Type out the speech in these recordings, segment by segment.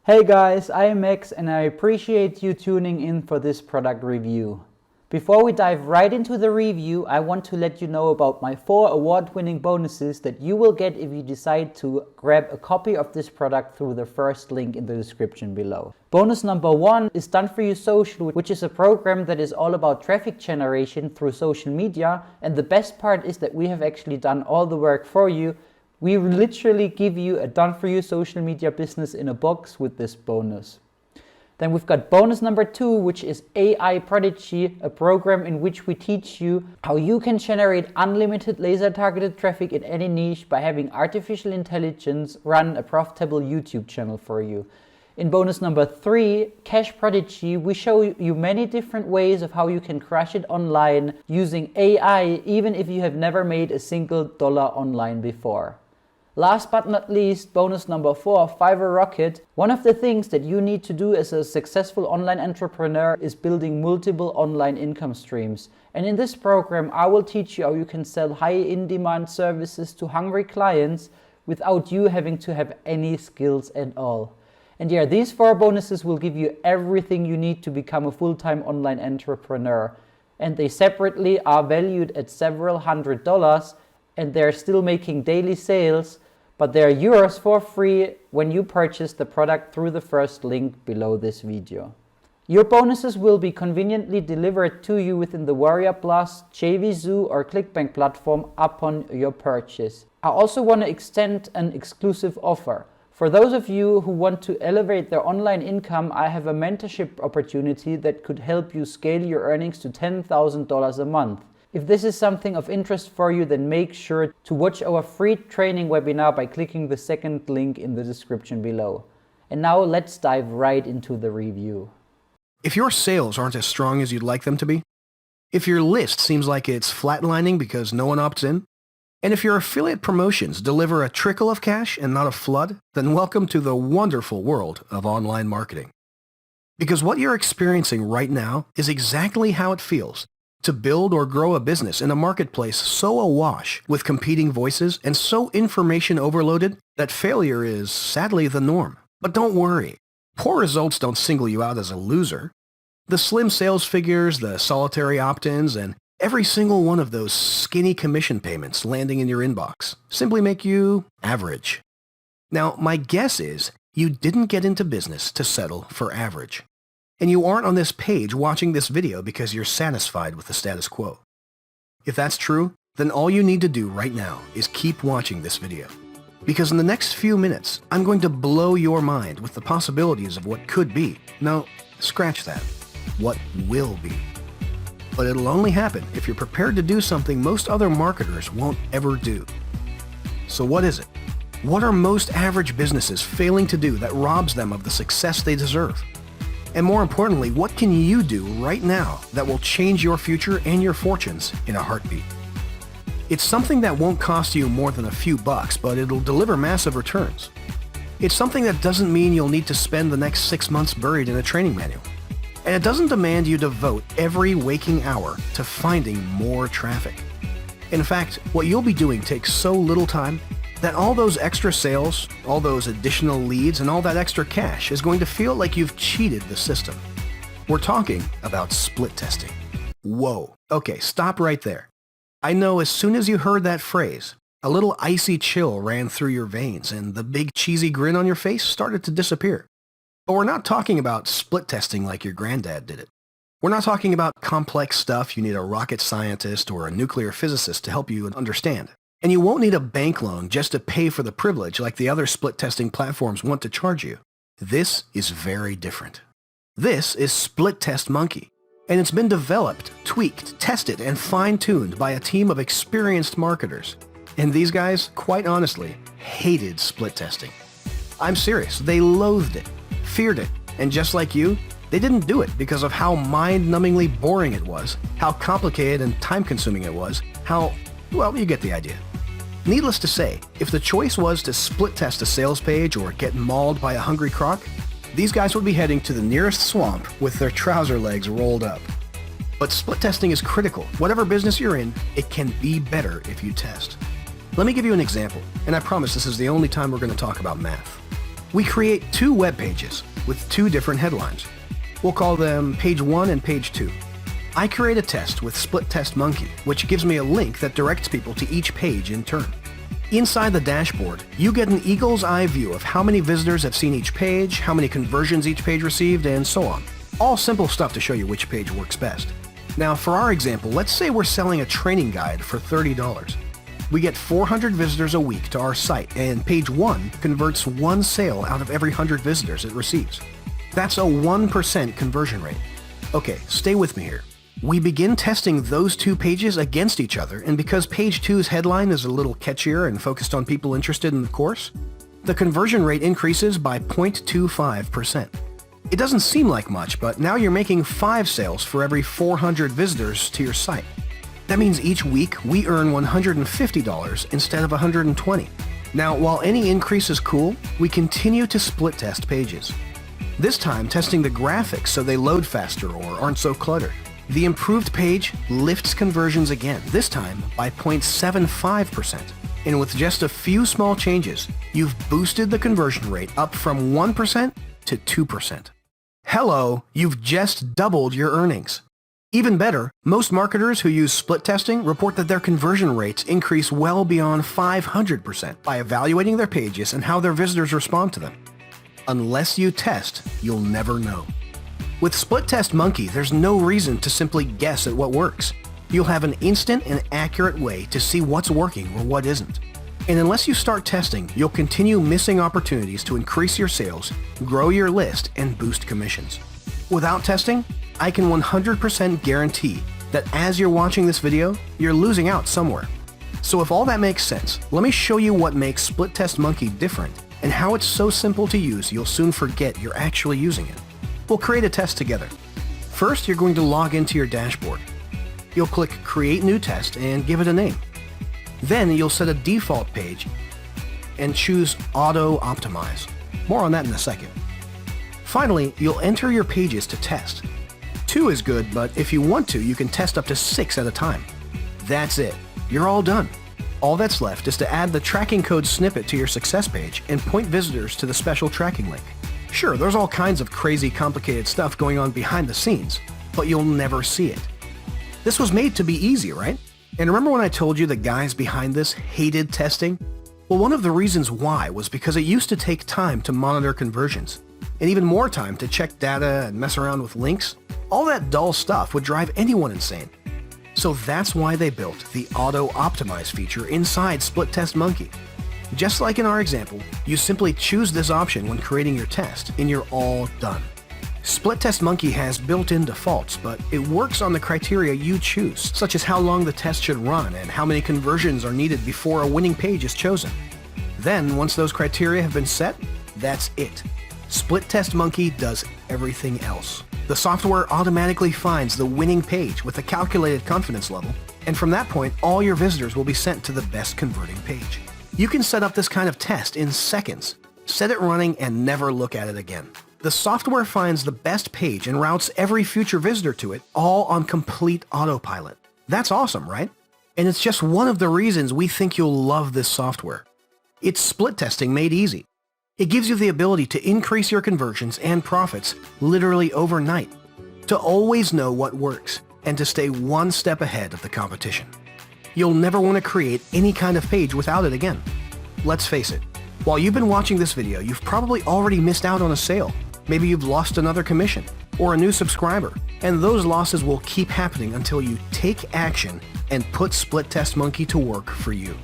Hey guys, I am Max and I appreciate you tuning in for this product review. Before we dive right into the review, I want to let you know about my 4 award-winning bonuses that you will get if you decide to grab a copy of this product through the first link in the description below. Bonus number 1 is Done For You Social, which is a program that is all about traffic generation through social media, and the best part is that we have actually done all the work for you. We literally give you a done-for-you social media business in a box with this bonus. Then we've got bonus number 2, which is AI Prodigy, a program in which we teach you how you can generate unlimited laser-targeted traffic in any niche by having artificial intelligence run a profitable YouTube channel for you. In bonus number 3, Cash Prodigy, we show you many different ways of how you can crush it online using AI, even if you have never made a single dollar online before. Last but not least, bonus number 4, Fiverr Rocket. One of the things that you need to do as a successful online entrepreneur is building multiple online income streams. And in this program, I will teach you how you can sell high in-demand services to hungry clients without you having to have any skills at all. And yeah, these 4 bonuses will give you everything you need to become a full-time online entrepreneur. And they separately are valued at several $100s, and they're still making daily sales, but they're yours for free when you purchase the product through the first link below this video. Your bonuses will be conveniently delivered to you within the Warrior Plus, JVZoo or ClickBank platform upon your purchase. I also want to extend an exclusive offer. For those of you who want to elevate their online income, I have a mentorship opportunity that could help you scale your earnings to $10,000 a month. If this is something of interest for you, then make sure to watch our free training webinar by clicking the second link in the description below. And now let's dive right into the review. If your sales aren't as strong as you'd like them to be, if your list seems like it's flatlining because no one opts in, and if your affiliate promotions deliver a trickle of cash and not a flood, then welcome to the wonderful world of online marketing. Because what you're experiencing right now is exactly how it feels to build or grow a business in a marketplace so awash with competing voices and so information overloaded that failure is sadly the norm. But don't worry, poor results don't single you out as a loser. The slim sales figures, the solitary opt-ins, and every single one of those skinny commission payments landing in your inbox simply make you average. Now, my guess is you didn't get into business to settle for average. And you aren't on this page watching this video because you're satisfied with the status quo. If that's true, then all you need to do right now is keep watching this video. Because in the next few minutes, I'm going to blow your mind with the possibilities of what could be. No, scratch that. What will be. But it'll only happen if you're prepared to do something most other marketers won't ever do. So what is it? What are most average businesses failing to do that robs them of the success they deserve? And more importantly, what can you do right now that will change your future and your fortunes in a heartbeat? It's something that won't cost you more than a few bucks, but it'll deliver massive returns. It's something that doesn't mean you'll need to spend the next 6 months buried in a training manual. And it doesn't demand you devote every waking hour to finding more traffic. In fact, what you'll be doing takes so little time that all those extra sales, all those additional leads, and all that extra cash is going to feel like you've cheated the system. We're talking about split testing. Whoa. Okay, stop right there. I know as soon as you heard that phrase, a little icy chill ran through your veins and the big cheesy grin on your face started to disappear. But we're not talking about split testing like your granddad did it. We're not talking about complex stuff you need a rocket scientist or a nuclear physicist to help you understand. And you won't need a bank loan just to pay for the privilege like the other split testing platforms want to charge you. This is very different. This is Splittest Monkey, and it's been developed, tweaked, tested, and fine-tuned by a team of experienced marketers. And these guys, quite honestly, hated split testing. I'm serious, they loathed it, feared it, and just like you, they didn't do it because of how mind-numbingly boring it was, how complicated and time-consuming it was, well, you get the idea. Needless to say, if the choice was to split test a sales page or get mauled by a hungry croc, these guys would be heading to the nearest swamp with their trouser legs rolled up. But split testing is critical. Whatever business you're in, it can be better if you test. Let me give you an example, and I promise this is the only time we're going to talk about math. We create 2 web pages with 2 different headlines. We'll call them page 1 and page 2. I create a test with Splittest Monkey, which gives me a link that directs people to each page in turn. Inside the dashboard, you get an eagle's eye view of how many visitors have seen each page, how many conversions each page received, and so on. All simple stuff to show you which page works best. Now, for our example, let's say we're selling a training guide for $30. We get 400 visitors a week to our site, and page 1 converts 1 sale out of every 100 visitors it receives. That's a 1% conversion rate. Okay, stay with me here. We begin testing those 2 pages against each other, and because page 2's headline is a little catchier and focused on people interested in the course, the conversion rate increases by 0.25%. It doesn't seem like much, but now you're making 5 sales for every 400 visitors to your site. That means each week we earn $150 instead of $120. Now, while any increase is cool, we continue to split test pages. This time testing the graphics so they load faster or aren't so cluttered. The improved page lifts conversions again, this time by 0.75%. And with just a few small changes, you've boosted the conversion rate up from 1% to 2%. Hello, you've just doubled your earnings. Even better, most marketers who use split testing report that their conversion rates increase well beyond 500% by evaluating their pages and how their visitors respond to them. Unless you test, you'll never know. With Splittest Monkey, there's no reason to simply guess at what works. You'll have an instant and accurate way to see what's working or what isn't. And unless you start testing, you'll continue missing opportunities to increase your sales, grow your list, and boost commissions. Without testing, I can 100% guarantee that as you're watching this video, you're losing out somewhere. So if all that makes sense, let me show you what makes Splittest Monkey different and how it's so simple to use you'll soon forget you're actually using it. We'll create a test together. First, you're going to log into your dashboard. You'll click Create New Test and give it a name. Then you'll set a default page and choose Auto Optimize. More on that in a second. Finally, you'll enter your pages to test. 2 is good, but if you want to, you can test up to 6 at a time. That's it. You're all done. All that's left is to add the tracking code snippet to your success page and point visitors to the special tracking link. Sure, there's all kinds of crazy, complicated stuff going on behind the scenes, but you'll never see it. This was made to be easy, right? And remember when I told you the guys behind this hated testing? Well, one of the reasons why was because it used to take time to monitor conversions, and even more time to check data and mess around with links. All that dull stuff would drive anyone insane. So that's why they built the Auto Optimize feature inside Splittest Monkey. Just like in our example, you simply choose this option when creating your test, and you're all done. Splittest Monkey has built-in defaults, but it works on the criteria you choose, such as how long the test should run and how many conversions are needed before a winning page is chosen. Then, once those criteria have been set, that's it. Splittest Monkey does everything else. The software automatically finds the winning page with a calculated confidence level, and from that point, all your visitors will be sent to the best converting page. You can set up this kind of test in seconds, set it running, and never look at it again. The software finds the best page and routes every future visitor to it, all on complete autopilot. That's awesome, right? And it's just one of the reasons we think you'll love this software. It's split testing made easy. It gives you the ability to increase your conversions and profits literally overnight, to always know what works, and to stay one step ahead of the competition. You'll never want to create any kind of page without it again. Let's face it, while you've been watching this video, you've probably already missed out on a sale. Maybe you've lost another commission or a new subscriber, and those losses will keep happening until you take action and put Splittest Monkey to work for you.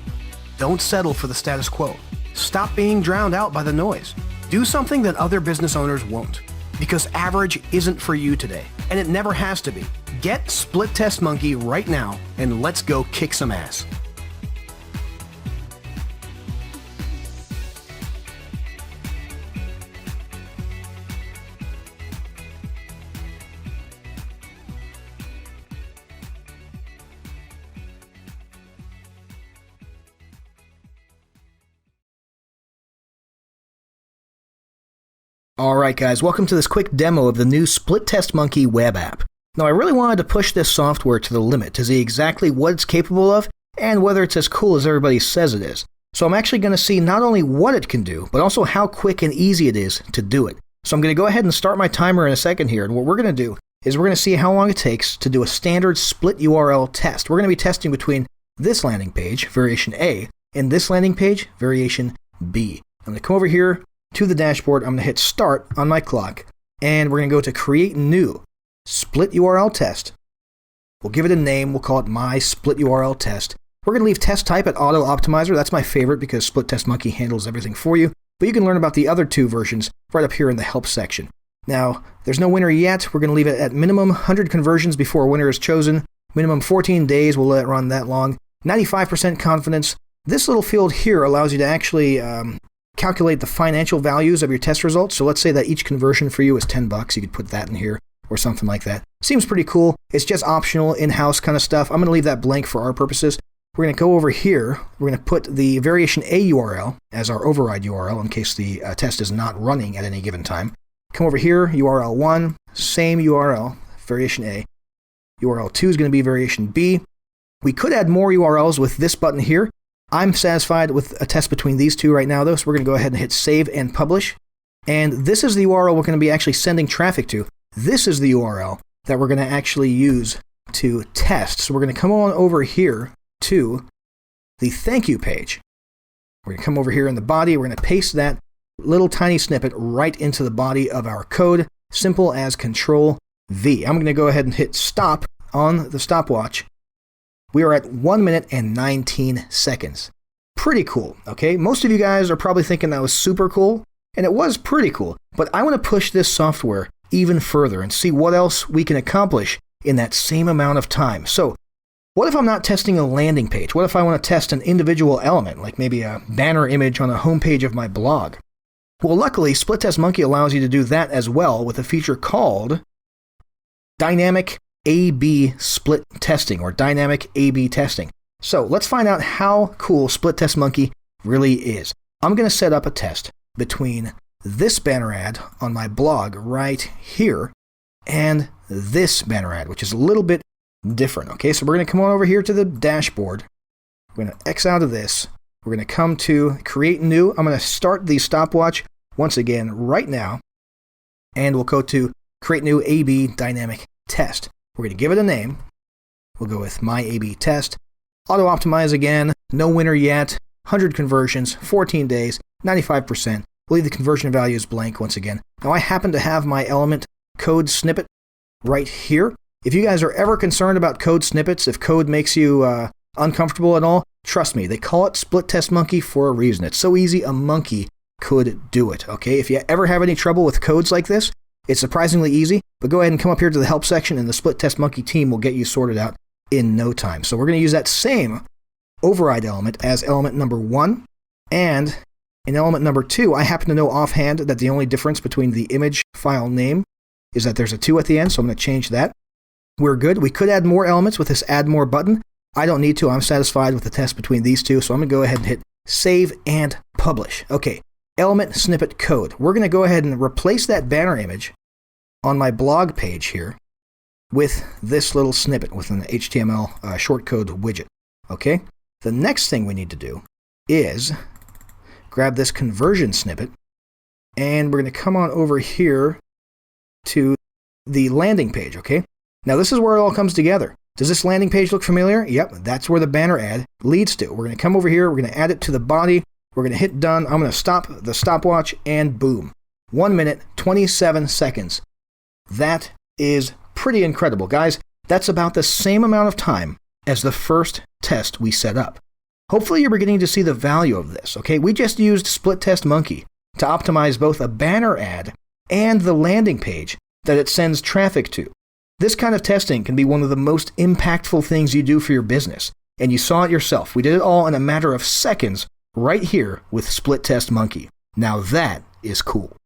Don't settle for the status quo. Stop being drowned out by the noise. Do something that other business owners won't, because average isn't for you today, and it never has to be. Get Splittest Monkey right now, and let's go kick some ass. Alright guys, welcome to this quick demo of the new Splittest Monkey web app. Now I really wanted to push this software to the limit to see exactly what it's capable of and whether it's as cool as everybody says it is. So I'm actually going to see not only what it can do, but also how quick and easy it is to do it. So I'm going to go ahead and start my timer in a second here. And what we're going to do is we're going to see how long it takes to do a standard split URL test. We're going to be testing between this landing page, variation A, and this landing page, variation B. I'm going to come over here to the dashboard. I'm going to hit start on my clock. And we're going to go to create new split URL test. We'll give it a name. We'll call it my split URL test. We're going to leave test type at auto optimizer. That's my favorite because Splittest Monkey handles everything for you. But you can learn about the other two versions right up here in the help section. Now, there's no winner yet. We're going to leave it at minimum 100 conversions before a winner is chosen. Minimum 14 days. We'll let it run that long. 95% confidence. This little field here allows you to actually calculate the financial values of your test results. So let's say that each conversion for you is $10. You could put that in here or something like that. Seems pretty cool. It's just optional, in-house kind of stuff. I'm going to leave that blank for our purposes. We're going to go over here. We're going to put the variation A URL as our override URL in case the test is not running at any given time. Come over here, URL 1, same URL, variation A. URL 2 is going to be variation B. We could add more URLs with this button here. I'm satisfied with a test between these two right now, though, so we're going to go ahead and hit save and publish. And this is the URL we're going to be actually sending traffic to. This is the URL that we're going to actually use to test. So we're going to come on over here to the thank you page. We're going to come over here in the body. We're going to paste that little tiny snippet right into the body of our code. Simple as Control V. I'm going to go ahead and hit stop on the stopwatch. We are at 1 minute and 19 seconds. Pretty cool, okay? Most of you guys are probably thinking that was super cool, and it was pretty cool. But I want to push this software even further and see what else we can accomplish in that same amount of time. So, what if I'm not testing a landing page? What if I want to test an individual element, like maybe a banner image on a homepage of my blog? Well, luckily, Splittest Monkey allows you to do that as well with a feature called Dynamic A/B Split Testing, or Dynamic A/B Testing. So let's find out how cool Splittest Monkey really is. I'm going to set up a test between this banner ad on my blog right here and this banner ad, which is a little bit different. Okay, so we're going to come on over here to the dashboard. We're going to X out of this. We're going to come to create new. I'm going to start the stopwatch once again right now, and we'll go to create new A/B dynamic test. We're going to give it a name. We'll go with my A/B test. Auto optimize again. No winner yet. 100 conversions, 14 days, 95%. We'll leave the conversion values blank once again. Now I happen to have my element code snippet right here. If you guys are ever concerned about code snippets, if code makes you uncomfortable at all, trust me, they call it Splittest Monkey for a reason. It's so easy a monkey could do it, okay? If you ever have any trouble with codes like this, it's surprisingly easy, but go ahead and come up here to the help section and the Splittest Monkey team will get you sorted out in no time. So we're going to use that same override element as element number 1, and in element number 2, I happen to know offhand that the only difference between the image file name is that there's a 2 at the end, so I'm going to change that. We're good. We could add more elements with this add more button. I don't need to. I'm satisfied with the test between these two, so I'm going to go ahead and hit save and publish. Okay, element snippet code. We're going to go ahead and replace that banner image on my blog page here with this little snippet with an HTML shortcode widget. Okay, the next thing we need to do is grab this conversion snippet, and we're going to come on over here to the landing page, okay? Now this is where it all comes together. Does this landing page look familiar? Yep, that's where the banner ad leads to. We're going to come over here, we're going to add it to the body, we're going to hit done, I'm going to stop the stopwatch, and boom. 1 minute, 27 seconds. That is pretty incredible. Guys, that's about the same amount of time as the first test we set up. Hopefully you're beginning to see the value of this, okay? We just used Splittest Monkey to optimize both a banner ad and the landing page that it sends traffic to. This kind of testing can be one of the most impactful things you do for your business. And you saw it yourself. We did it all in a matter of seconds right here with Splittest Monkey. Now that is cool.